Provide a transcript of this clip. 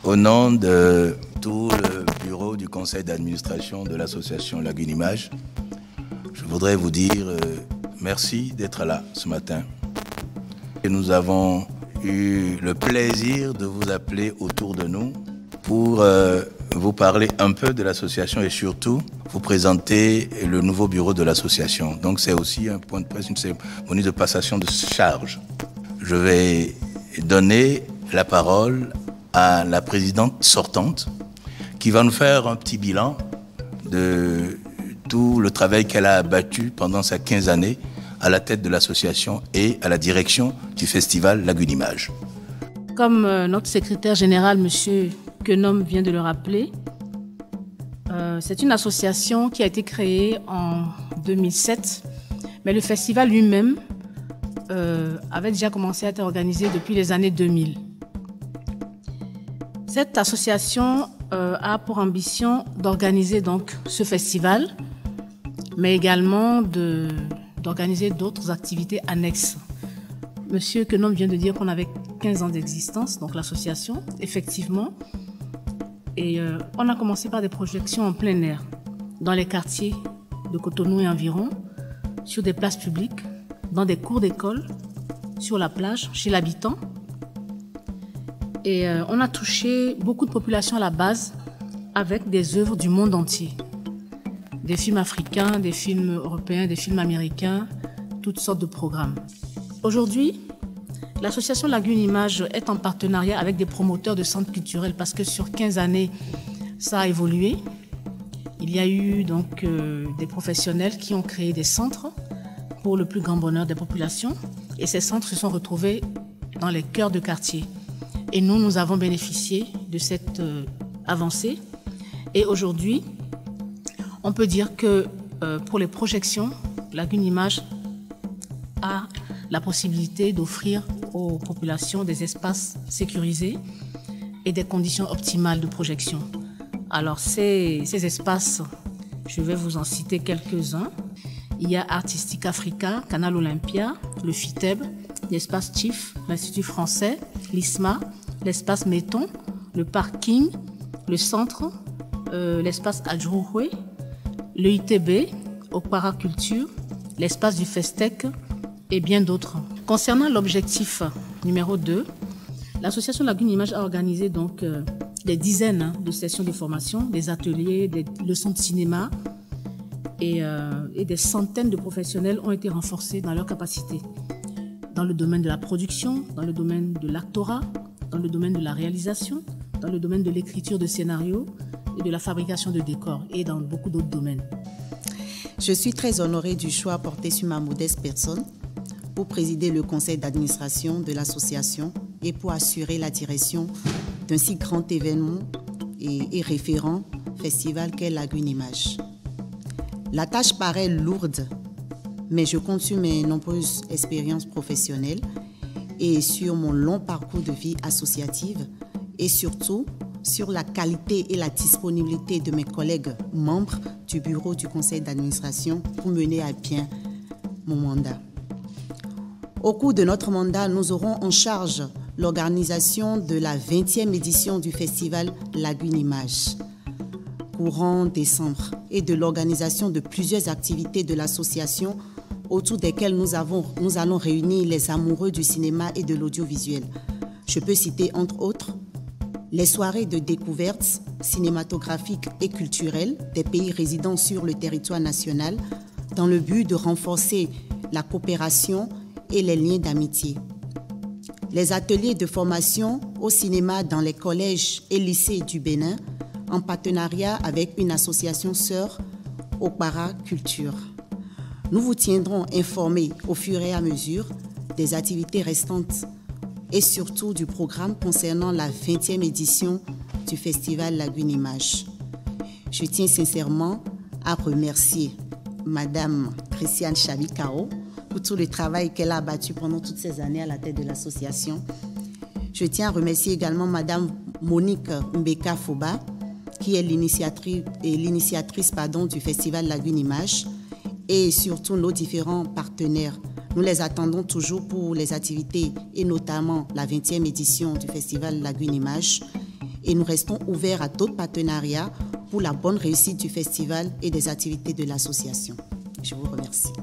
Au nom de tout le bureau du conseil d'administration de l'association Lagune Image, je voudrais vous dire merci d'être là ce matin. Et nous avons eu le plaisir de vous appeler autour de nous pour vous parler un peu de l'association et surtout vous présenter le nouveau bureau de l'association. Donc c'est aussi un point de presse, une cérémonie de passation de charge. Je vais donner la parole à la présidente sortante qui va nous faire un petit bilan de tout le travail qu'elle a abattu pendant ces 15 années à la tête de l'association et à la direction du festival Lagune Image. Comme notre secrétaire général, M. Quenom, vient de le rappeler, c'est une association qui a été créée en 2007, mais le festival lui-même avait déjà commencé à être organisé depuis les années 2000. Cette association a pour ambition d'organiser donc ce festival, mais également d'organiser d'autres activités annexes. Monsieur Quenom vient de dire qu'on avait 15 ans d'existence, donc l'association, effectivement. Et on a commencé par des projections en plein air, dans les quartiers de Cotonou et environ, sur des places publiques, dans des cours d'école, sur la plage, chez l'habitant. Et on a touché beaucoup de populations à la base avec des œuvres du monde entier. Des films africains, des films européens, des films américains, toutes sortes de programmes. Aujourd'hui, l'association Lagune Image est en partenariat avec des promoteurs de centres culturels parce que sur 15 années, ça a évolué. Il y a eu donc des professionnels qui ont créé des centres pour le plus grand bonheur des populations. Et ces centres se sont retrouvés dans les cœurs de quartier. Et nous avons bénéficié de cette avancée. Et aujourd'hui, on peut dire que pour les projections, Lagune Image a la possibilité d'offrir aux populations des espaces sécurisés et des conditions optimales de projection. Alors ces espaces, je vais vous en citer quelques-uns. Il y a Artistique Africa, Canal Olympia, le FITEB, l'espace TIF, l'Institut français, l'ISMA, l'espace Méton, le parking, le centre, l'espace Adjouroué, le ITB, Okpara Culture, l'espace du Festec et bien d'autres. Concernant l'objectif numéro 2, l'association Lagune Image a organisé donc des dizaines de sessions de formation, des ateliers, des leçons de cinéma et des centaines de professionnels ont été renforcés dans leurs capacités dans le domaine de la production, dans le domaine de l'actorat, dans le domaine de la réalisation, dans le domaine de l'écriture de scénarios et de la fabrication de décors et dans beaucoup d'autres domaines. Je suis très honorée du choix porté sur ma modeste personne pour présider le conseil d'administration de l'association et pour assurer la direction d'un si grand événement et référent festival qu'est Lagune Image. La tâche paraît lourde, mais je compte sur mes nombreuses expériences professionnelles et sur mon long parcours de vie associative et surtout sur la qualité et la disponibilité de mes collègues membres du bureau du conseil d'administration pour mener à bien mon mandat. Au cours de notre mandat, nous aurons en charge l'organisation de la 20e édition du festival Lagune Image, courant décembre, et de l'organisation de plusieurs activités de l'association autour desquelles nous allons réunir les amoureux du cinéma et de l'audiovisuel. Je peux citer entre autres les soirées de découverte cinématographiques et culturelles des pays résidant sur le territoire national dans le but de renforcer la coopération et les liens d'amitié. Les ateliers de formation au cinéma dans les collèges et lycées du Bénin en partenariat avec une association sœur, Okpara Culture. Nous vous tiendrons informés au fur et à mesure des activités restantes et surtout du programme concernant la 20e édition du festival Lagune Image. Je tiens sincèrement à remercier Madame Christiane Chabikao pour tout le travail qu'elle a abattu pendant toutes ces années à la tête de l'association. Je tiens à remercier également Madame Monique Mbeka Foba, qui est l'initiatrice du festival Lagune Image, et surtout nos différents partenaires. Nous les attendons toujours pour les activités et notamment la 20e édition du festival Lagune Image. et nous restons ouverts à d'autres partenariats pour la bonne réussite du festival et des activités de l'association. Je vous remercie.